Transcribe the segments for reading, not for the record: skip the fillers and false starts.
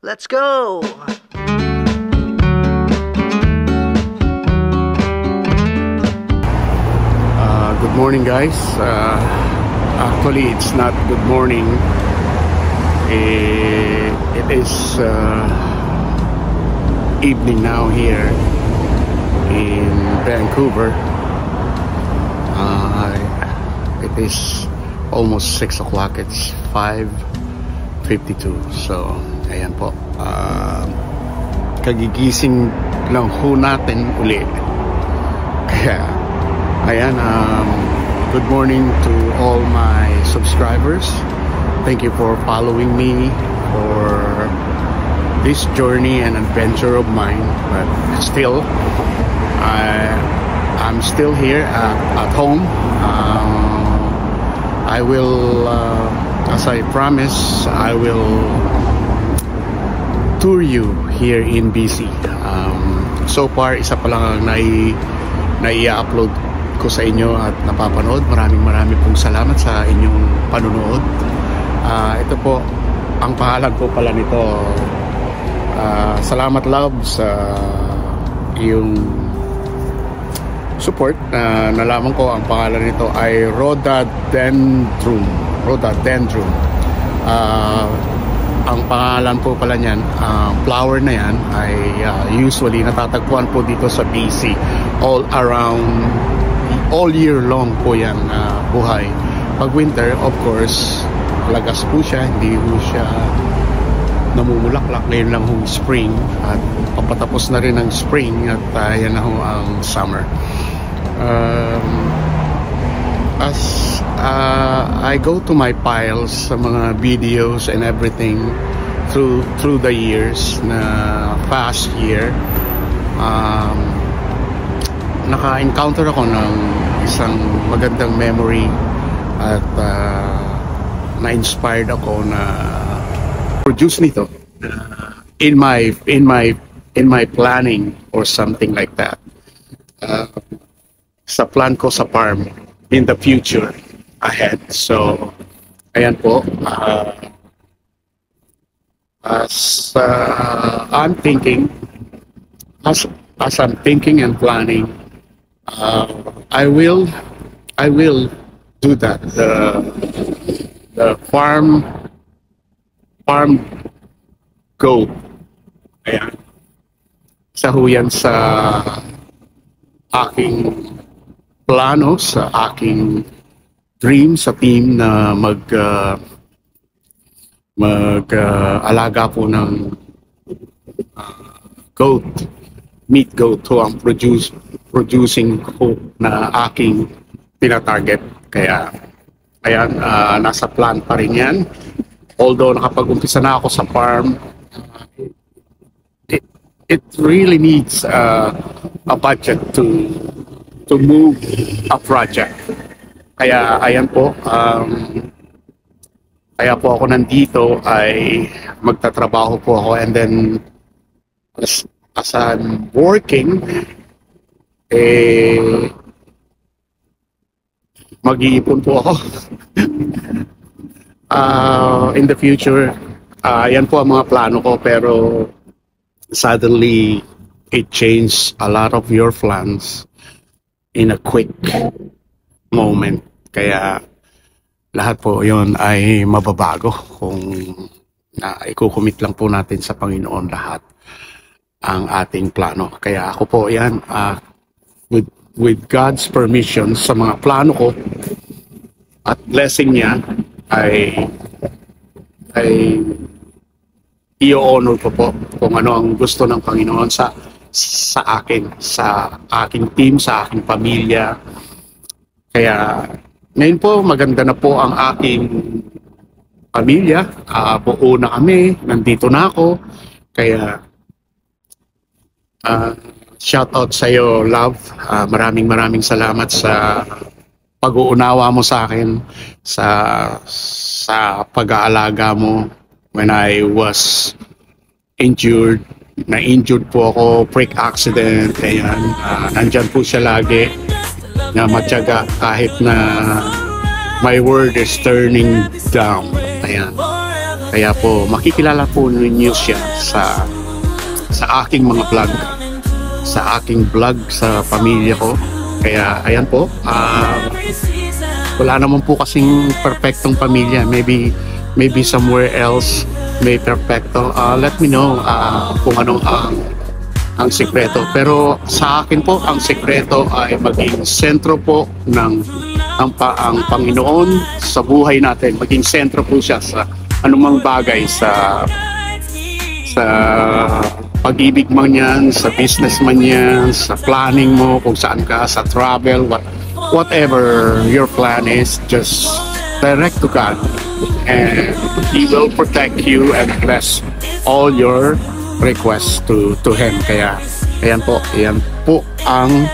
Let's go! Good morning, guys. Actually, it's not good morning. It is evening now here in Vancouver. It is almost 6 o'clock. It's 5:52. So, ayan po. Kagigising lang ho natin uli. Kaya, ayan, good morning to all my subscribers. Thank you for following me for this journey and adventure of mine. But still, I'm still here at home. I will, as I promise, I will tour you here in BC. So far, isa pa lang ang nai-upload ko sa inyo at napapanood. Maraming pong salamat sa inyong panunood. Ito po, ang pangalan po pala nito. Salamat love sa iyong support. Nalaman ko ang pangalan nito ay Rhododendron. Ang pangalan po pala niyan, flower na yan ay usually natatagpuan po dito sa BC all around, all year long po yan buhay. Pag winter, of course, lagas po siya, hindi po siya namumulaklak. Ngayon lang ho spring at papatapos na rin ang spring at yan na ho ang summer. As I go to my files sa mga videos and everything through the years na past year, naka-encounter ako ng isang magandang memory at na-inspired ako na produce nito in my planning or something like that, sa plan ko sa farm in the future ahead. So ayan po, as I'm thinking and planning, I will do that, the farm goat. Ayan, isa ho yan sa aking plano, sa aking dream, sa team na mag-alaga po ng meat goat ho ang producing ko na aking tinatarget. Kaya ayan, nasa plan pa rin yan. Although nakapag-umpisa na ako sa farm, it really needs a budget to move a project. Kaya ayan po, kaya po ako nandito ay magtatrabaho po ako, and then as I'm working, mag-iipon po ako. In the future, yan po ang mga plano ko, pero suddenly it changed a lot of your plans in a quick moment. Kaya lahat po yon ay mababago kung ikukumit lang po natin sa Panginoon lahat ang ating plano. Kaya ako po yan, with God's permission, sa mga plano ko at blessing niya, ay i-honor ko po kung ano ang gusto ng Panginoon sa akin, sa aking team, sa aking pamilya. Kaya ngayon po, maganda na po ang aking pamilya. Buo na kami, nandito na ako. Kaya shout out sa iyo, love. Maraming salamat sa pag-uunawa mo sa akin, sa pag-aalaga mo when I was injured. Na-injured po ako, freak accident, ayan. Nandyan po siya lagi na matyaga kahit na my world is turning down. Ayan. Kaya po makikilala po ninyo siya sa aking mga vlog, sa aking vlog sa pamilya ko. Kaya ayan po, wala naman po kasing perfectong pamilya. Maybe somewhere else may perfecto. Let me know kung ano ang sekreto. Pero sa akin po, ang sekreto ay maging sentro po ng ang Panginoon sa buhay natin. Maging sentro po siya sa anumang bagay, sa pag-ibig man yan, sa business man yan, sa planning mo, kung saan ka, sa travel, whatever your plan is, just direct to God and He will protect you and bless all your requests to Him. Kaya ayan po ang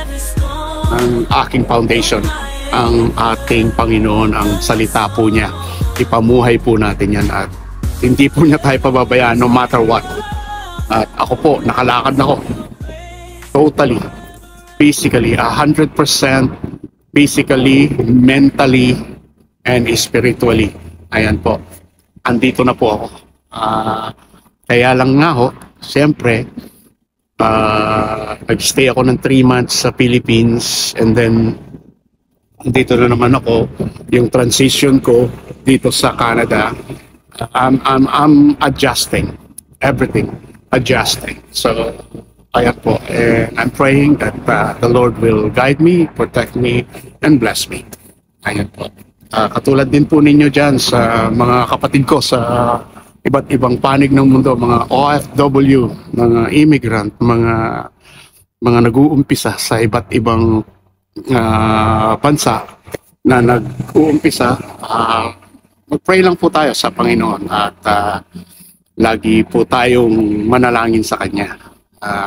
aking foundation, ang ating Panginoon, ang salita po niya. Ipamuhay po natin yan at hindi po niya tayo pababayaan no matter what. At ako po, nakalakad na ako totally, physically, 100% physically, mentally, and spiritually. Ayan po, andito na po ako. Kaya lang nga ho, siyempre, nag-stay ako ng 3 months sa Philippines, and then dito na naman ako, yung transition ko dito sa Canada. I'm adjusting everything, adjusting. So ayan po, and I'm praying that the Lord will guide me, protect me, and bless me. Ayan po. Katulad din po ninyo dyan sa mga kapatid ko sa iba't ibang panig ng mundo, mga OFW, mga immigrant, mga nag-uumpisa sa iba't ibang bansa na nag-uumpisa. Mag-pray lang po tayo sa Panginoon at lagi po tayong manalangin sa Kanya.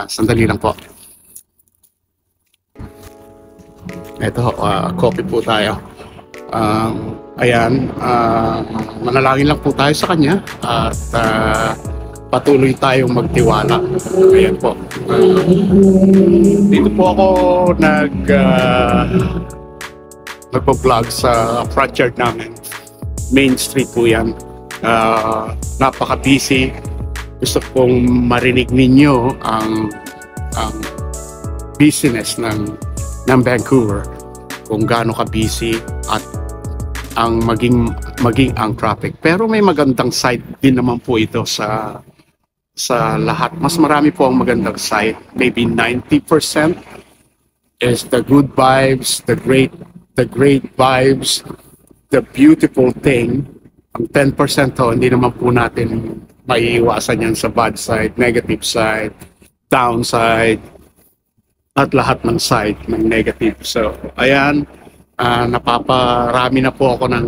Sandali lang po. Ito, coffee po tayo. Ayan, manalangin lang po tayo sa Kanya at patuloy tayong magtiwala. Ayan po. Dito po ako nagpo-vlog sa front yard namin. Main Street po yan. Napaka-busy. Gusto kong marinig ninyo ang business ng Vancouver, kung gaano ka-busy at ang maging ang traffic. Pero may magandang side din naman po ito sa lahat. Mas marami po ang magandang side. Maybe 90% is the good vibes, the great vibes, the beautiful thing. Ang 10% to, hindi naman po natin maiiwasan yan sa bad side, negative side, downside, at lahat ng side ng negative. So, ayan, napaparami na po ako ng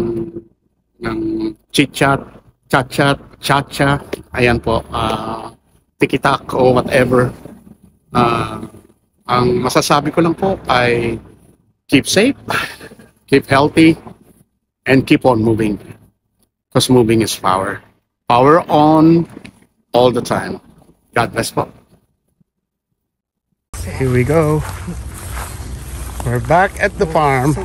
chit-chat, chat-chat, ayan po, tikitak o whatever. Ang masasabi ko lang po ay keep safe, keep healthy, and keep on moving. Because moving is power. Power on all the time. God bless po. Here we go. We're back at the farm.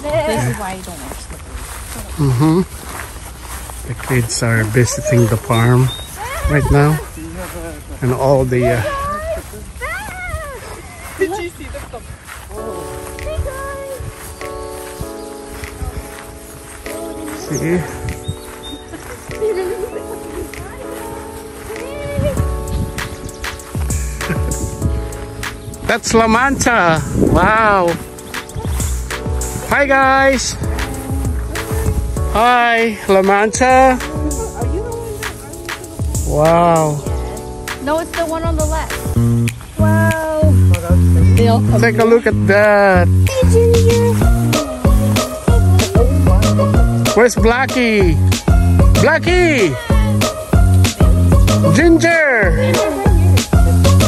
This is why you don't wear slippers. The kids are visiting the farm right now. And all the... Did you see the couple? See? That's La Manta. Wow. Hi guys. Hi, La Manta. Wow. No, it's the one on the left. Wow. They all come Take a look at that. Hey, Ginger. Where's Blackie? Blackie! Ginger!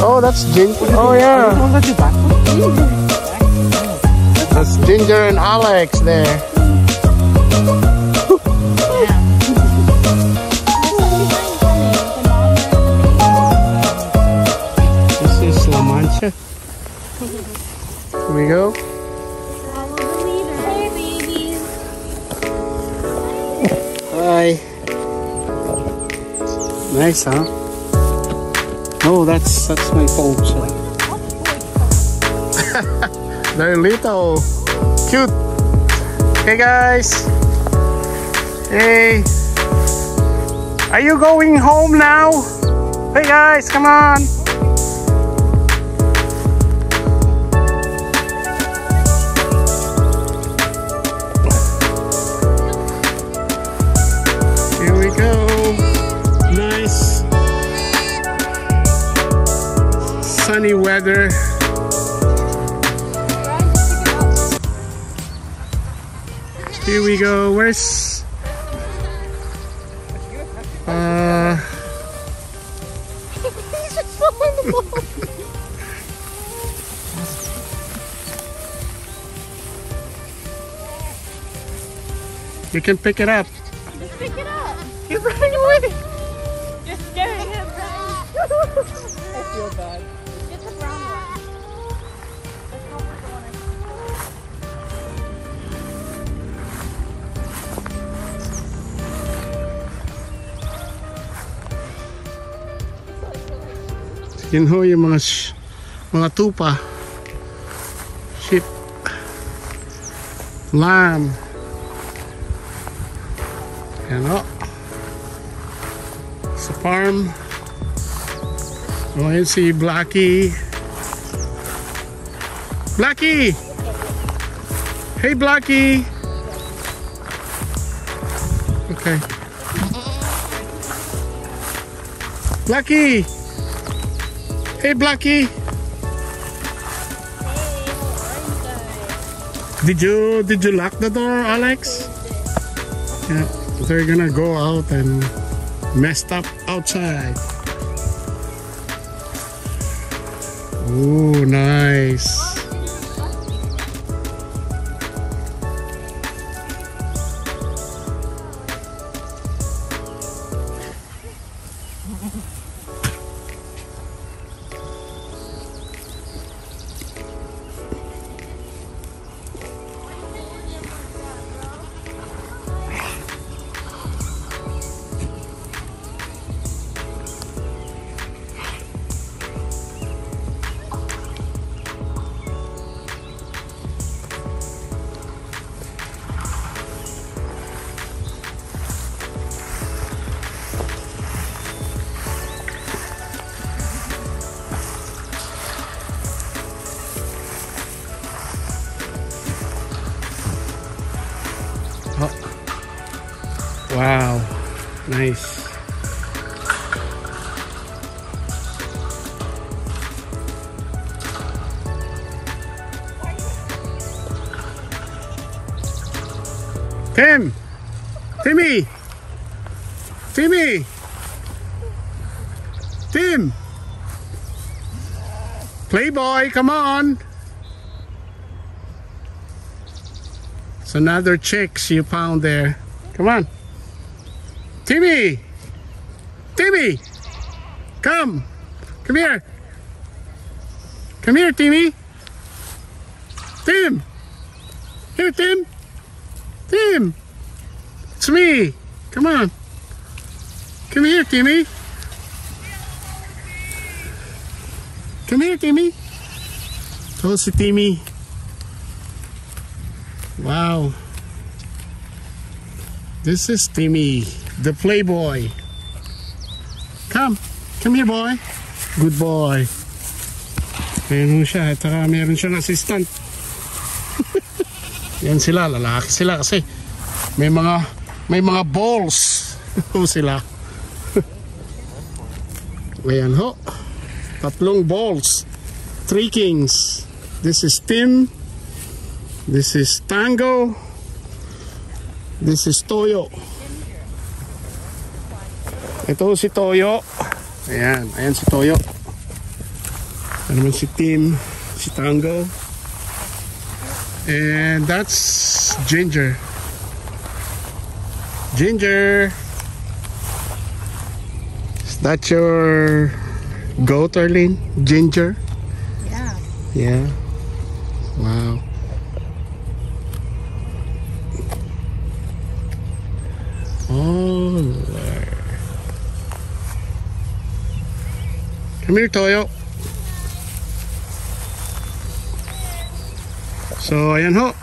Oh, that's Ginger. Oh, yeah. That's Ginger and Alex there. This is La Mancha. Here we go. Hey, babies. Hi. Nice, huh? Oh, that's my phone. They're little, cute. Hey guys. Hey. Are you going home now? Hey guys, come on. Here we go. Nice sunny weather. Here we go. Where's you can pick it up. Just pick it up. He's running away. You're scaring him. I feel bad. Get the brown one. Let's go for the one. Yun ho yung mga tupa, sheep, lamb. Yan o. Sa farm. O, yun si Blackie. Blackie! Hey Blackie! Okay. Blackie! Hey Blackie! Did you lock the door, Alex? Yeah, they're gonna go out and messed up outside. Oh, nice. Oh. Wow, nice. Tim, Playboy, come on. It's another chicks you found there. Come on. Timmy, come here. Come here, Timmy. Here, Tim, it's me. Come on. Come here, Timmy. Come here, Timmy. Oh, si Timmy. Wow. This is Timmy, the playboy. Come here, boy. Good boy. Ayan mo siya, at saka meron siyang assistant. Yan sila, lalaki sila kasi may mga balls sila. Ayan ho. 3 balls. 3 kings. This is Tim. This is Tango. This is Toyo. Ito si Toyo. Ayan. Ayan si Toyo. Ano naman si Tim. Si Tango. And that's Ginger. Ginger. Is that your goat, Arlene? Ginger? Yeah. Yeah. Wow. Oh, stroller. Come here, Toyo. So, ayan ho.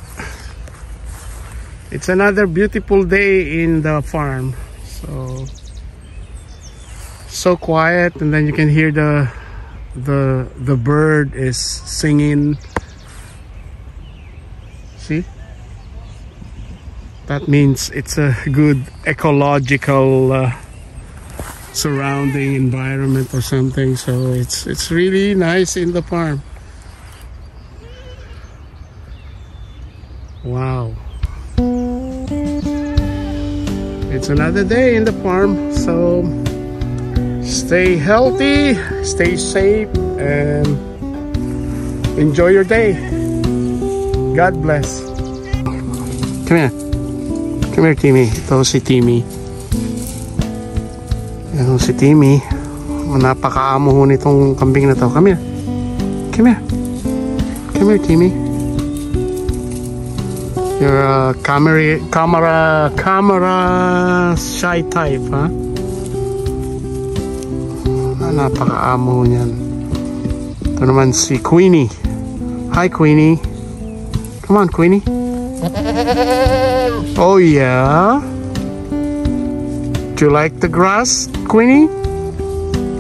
It's another beautiful day in the farm. So quiet, and then you can hear the bird is singing. See? That means it's a good ecological surrounding environment or something. So it's really nice in the farm. Wow. It's another day in the farm, so stay healthy, stay safe, and enjoy your day. God bless. Come here. Come here, Timmy. Ito si Timmy. Ito si Timmy. Napakaamo ho nitong kambing na to. Come here. Come here. Come here, Timmy. You're a camera shy type, huh? Napakaamo niyan. Ito naman si Queenie. Hi, Queenie. Come on, Queenie. Oh, yeah? Do you like the grass, Queenie?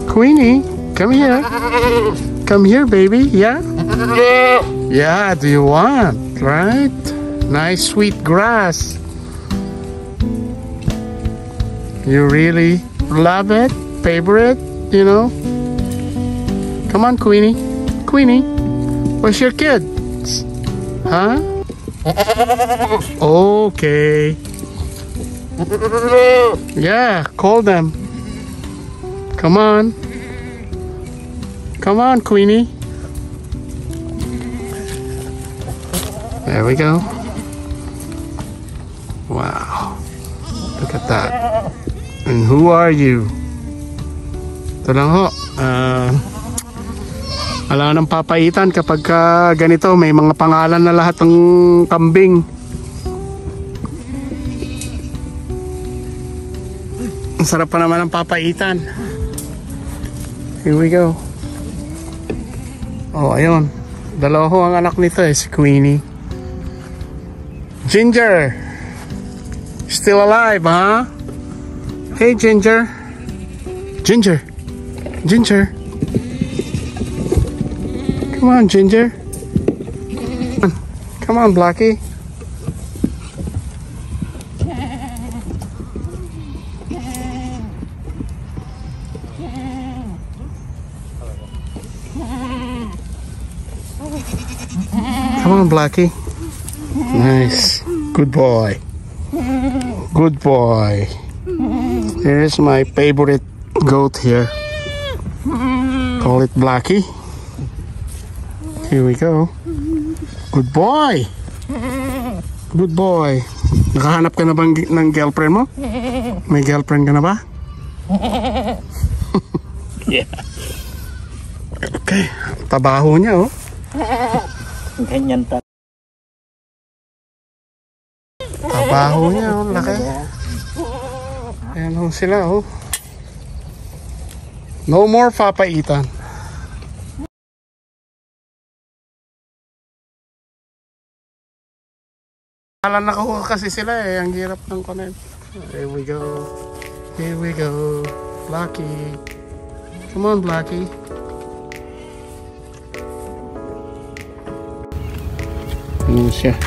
Queenie, come here. Come here, baby. Yeah? Yeah, do you want, right? Nice sweet grass. You really love it? Favorite? You know? Come on, Queenie. Queenie, where's your kids? Huh? Okay. Yeah, call them. Come on. Come on, Queenie. There we go. Wow. Look at that. And who are you? Ito lang ho. Wala nang papaitan kapag ganito, may mga pangalan na lahat ng kambing. Ang sarap pa naman ng papaitan. Here we go. Oh, ayun. Dalawa ho ang anak nito si Queenie. Ginger! Still alive, huh? Hey, Ginger. Ginger. Ginger. Come on, Ginger. Come on, Blackie. Come on, Blackie. Nice. Good boy. Good boy. Here's my favorite goat here. Call it Blackie. Here we go. Good boy. Good boy. Nakahanap ka na bang ng girlfriend mo? May girlfriend ka na ba? Yeah. Okay. Tabaho niya, oh. Ganyan ta. Tabaho niya, oh. Laki. Ayan ho sila, oh. No more papaitan. Alam na ko kasi sila ang hirap ng connect. Here we go. Here we go. Blackie. Come on, Blackie. Ano siya?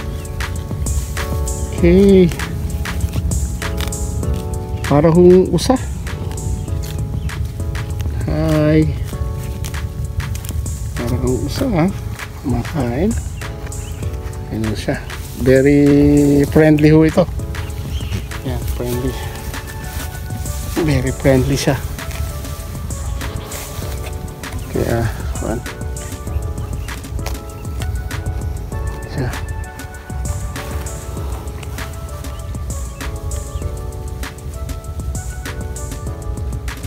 Okay. Para hong usa. Hi. Para hong usa, ha? Makain. Ano siya? Very friendly ho ito. Yan, friendly. Very friendly siya. Kaya, siya.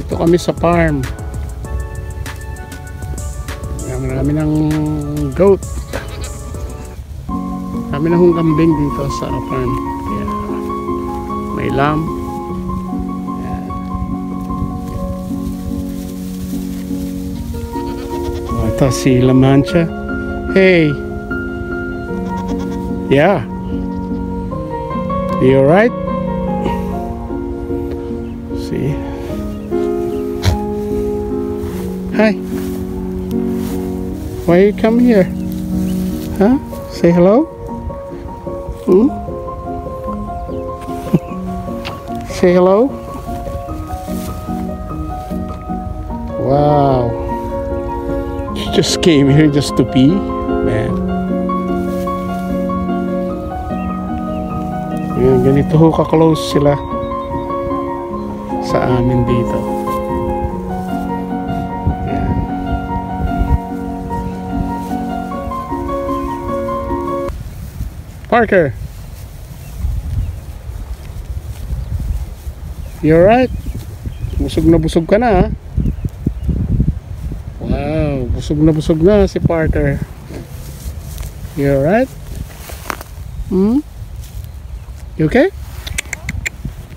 Ito kami sa farm. Marami ng goat. Kami na hong kambing dito sa farm. Kaya may lamb, Ito si La Mancha. Hey. Yeah. You alright? See. Hi. Why you come here? Huh? Say hello? Hmm? Say hello? Wow. You just came here just to pee? Man. Yan, ganito ho ka-close sila sa amin dito. Yan. Parker, you alright? Busog ka na, ha? Wow, busog na si Parker. You alright? Hmm? You okay?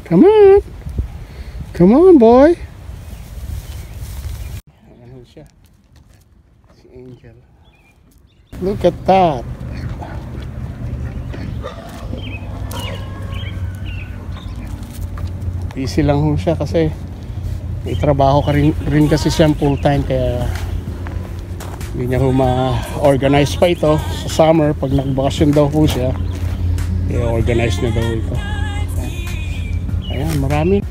Come on. Come on, boy. Ano siya? Si Angel. Look at that. Busy lang ho siya kasi may trabaho ka rin kasi siyang full time, kaya hindi niya ho ma-organize pa ito sa summer. Pag nagbakasyon daw po siya, i-organize na daw ito. Ayan, marami.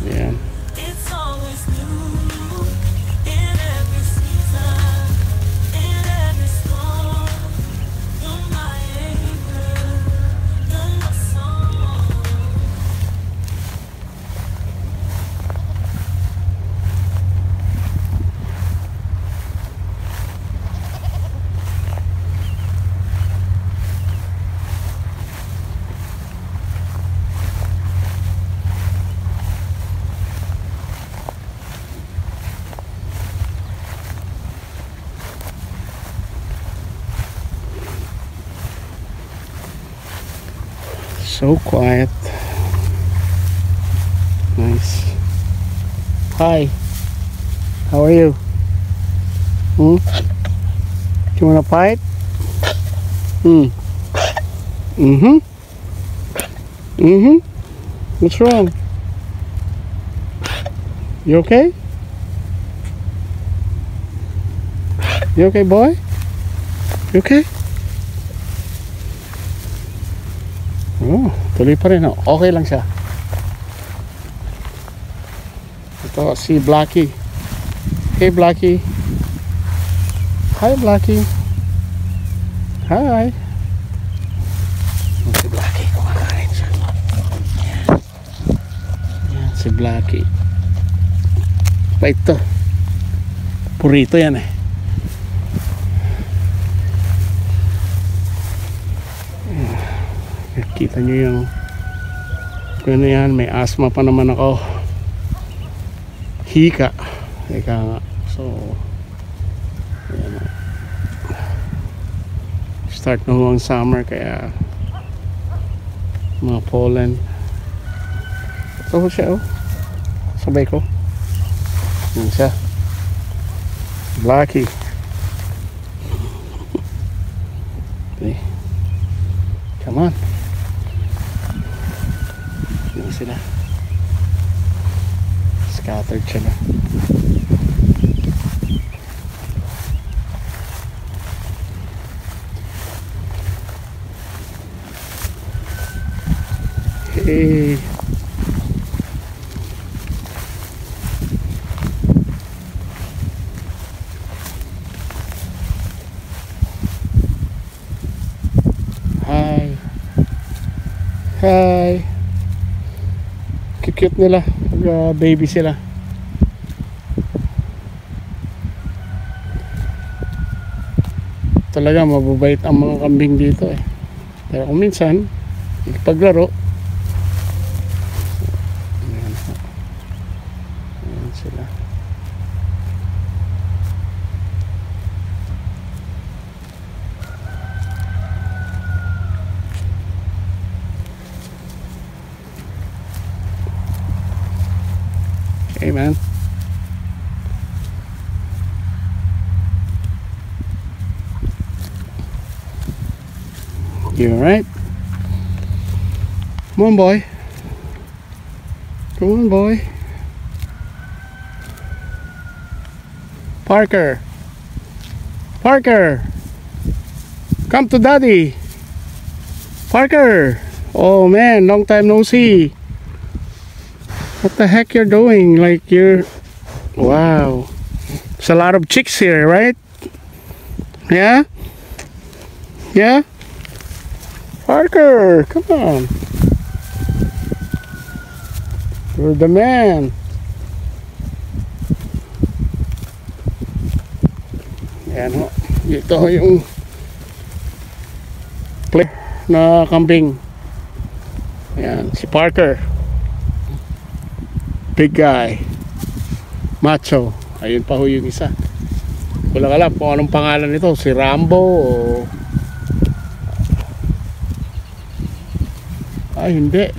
Ayan. So quiet. Nice. Hi. How are you? Hmm? You wanna fight? Hmm. Mm-hmm. Mm-hmm. What's wrong? You okay? You okay, boy? You okay? Oh, tuloy pa rin. Okay lang siya. Ito si Blackie. Hey Blackie. Hi Blackie. Hi. Si Blackie kumakain siya. Yan si Blackie. Pa ito. Purito yan eh. Kita nyo yung ano yan, may asthma pa naman ako. Hika. Hika nga. So ayan. Start na ho ang summer, kaya mga pollen. Ito ho siya, oh. Sabay ko. Yan siya. Blackie. Okay. Come on. Yan sila. Scattered sila. Hey. Hi. Hi. Cute nila pag baby sila. Talaga mababait ang mga kambing dito eh. Pero kung minsan paglaro, ayan sila. man. You alright? Come on, boy. Come on, boy. Parker. Parker. Come to daddy. Parker. Oh man, long time no see. What the heck you're doing? Like you're... Wow. There's a lot of chicks here, right? Yeah? Yeah? Parker, come on. You're the man. Yan ho. Ito yung play na kambing. Yan, si Parker. Big guy. Macho. Ayun pa ho yung isa. Wala alam kung anong pangalan nito. Si Rambo o... Ay, hindi.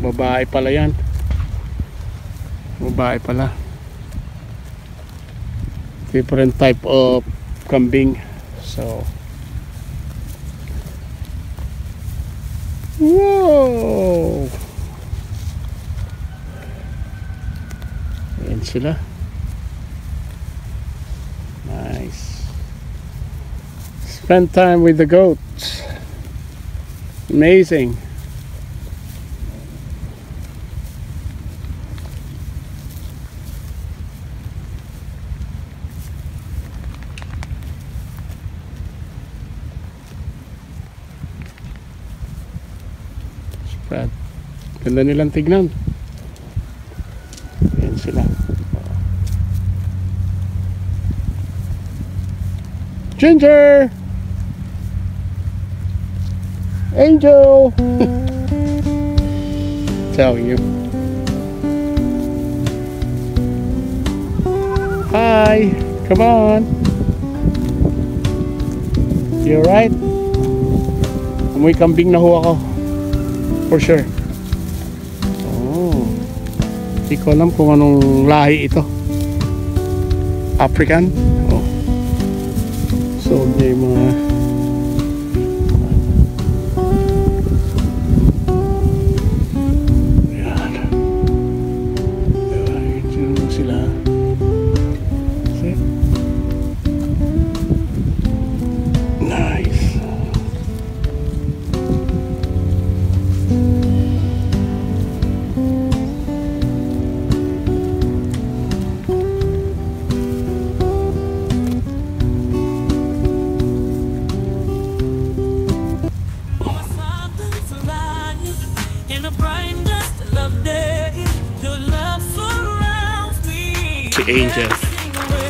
Babae pala yan. Babae pala. Different type of kambing. So... Whoa! Ayan sila. Nice. Spend time with the goats. Amazing. Spread. Ganda nilang tignan. Ayan sila. Ginger! Angel! Telling you. Hi! Come on! You alright? Amoy kambing na ho ako. For sure. Oh. Hindi ko alam kung anong lahi ito. African? Oh. So, may mga yan. Diba, sila. See? Nice. Si Angel.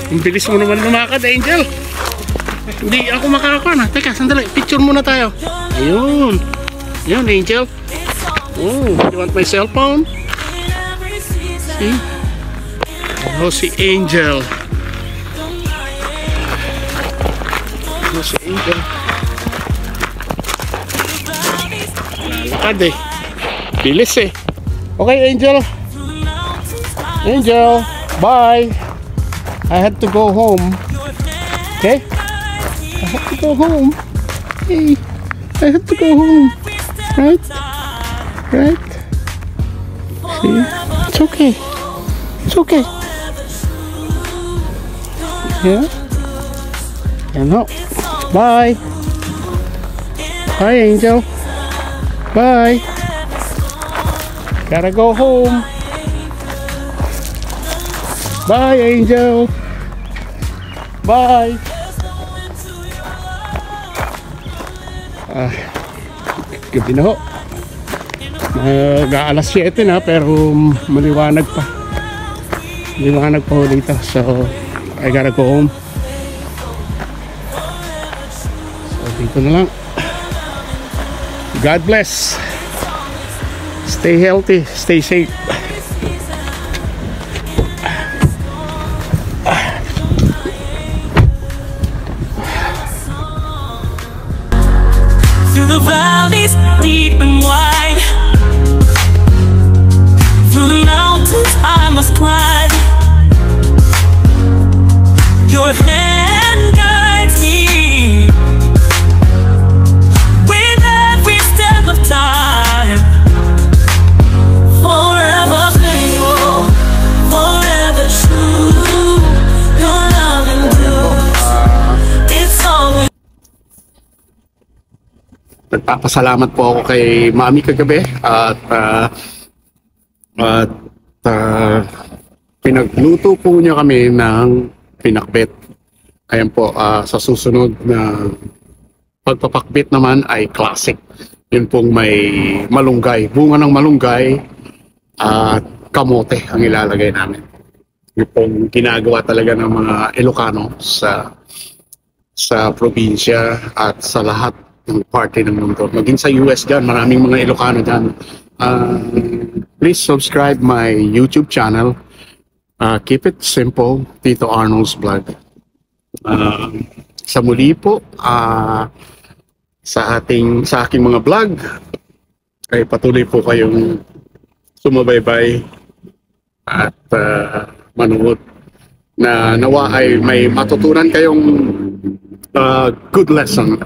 Ang bilis mo naman lumakad, Angel. Hindi ako makakakuha na. Teka, sandali. Picture muna tayo. Ayun. Ayun, Angel. Oh, you want my cell phone? See? Oh, si Angel. Oh, si Angel. Lalakad eh. Bilis eh. Okay, Angel. Angel, bye. I had to go home. Okay? I have to go home. Hey, I have to go home. Right? Right? See? It's okay. It's okay. Yeah? And no. Bye. Bye, Angel. Bye. Gotta go home. Bye, Angel. Bye. Gabi na ho. Mag-aalas 7 na pero maliwanag pa. Maliwanag pa ho dito. So, I gotta go home. So, dito na lang. God bless. Stay healthy. Stay safe. Through the valleys deep and wide, through the mountains I must climb. nagpapasalamat po ako kay Mami kagabi at pinagluto po niya kami ng pinakbet. Ayan po, sa susunod na pagpapakbet naman ay classic. Yun pong may malunggay, bunga ng malunggay at kamote ang ilalagay namin. Yun pong ginagawa talaga ng mga Ilocano sa probinsya at sa lahat ng parte ng mundo. Maging sa US dyan, maraming mga Ilocano dyan. Please subscribe my YouTube channel. Keep it simple, Tito Arnold's Vlog. Sa muli po, sa aking mga vlog, ay patuloy po kayong sumabaybay at manood na nawa ay may matutunan kayong good lesson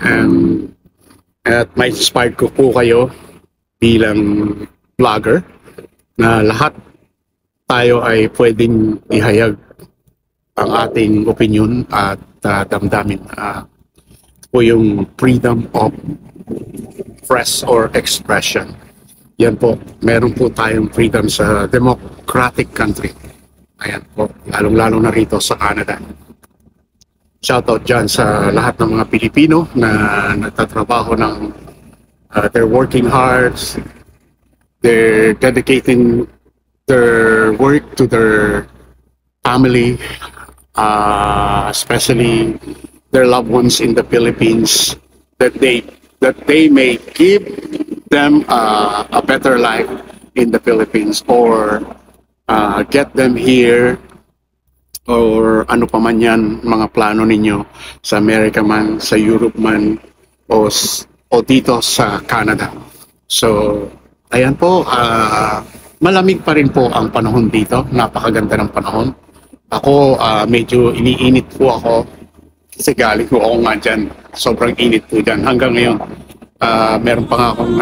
at may inspired ko po kayo bilang vlogger na lahat tayo ay pwedeng ihayag ang ating opinion at damdamin po yung freedom of press or expression. Yan po, meron po tayong freedom sa democratic country. Ayan po, lalong-lalo na rito sa Canada. Shoutout dyan sa lahat ng mga Pilipino na nagtatrabaho ng they're working hard, they're dedicating their work to their family, especially their loved ones in the Philippines, that they may give them a better life in the Philippines, or get them here, or ano pa man yan, mga plano ninyo sa Amerika man, sa Europe man, o dito sa Canada. So, ayan po, malamig pa rin po ang panahon dito. Napakaganda ng panahon. Ako, medyo iniinit po ako kasi galing po ako nga dyan. Sobrang init po dyan. Hanggang ngayon, meron pa nga akong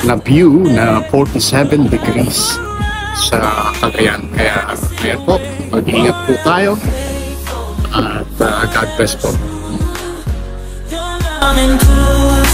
na view na 47 degrees sa Cagayan. Kaya, ayan po, mag-iingat po tayo. At God bless po. Coming through.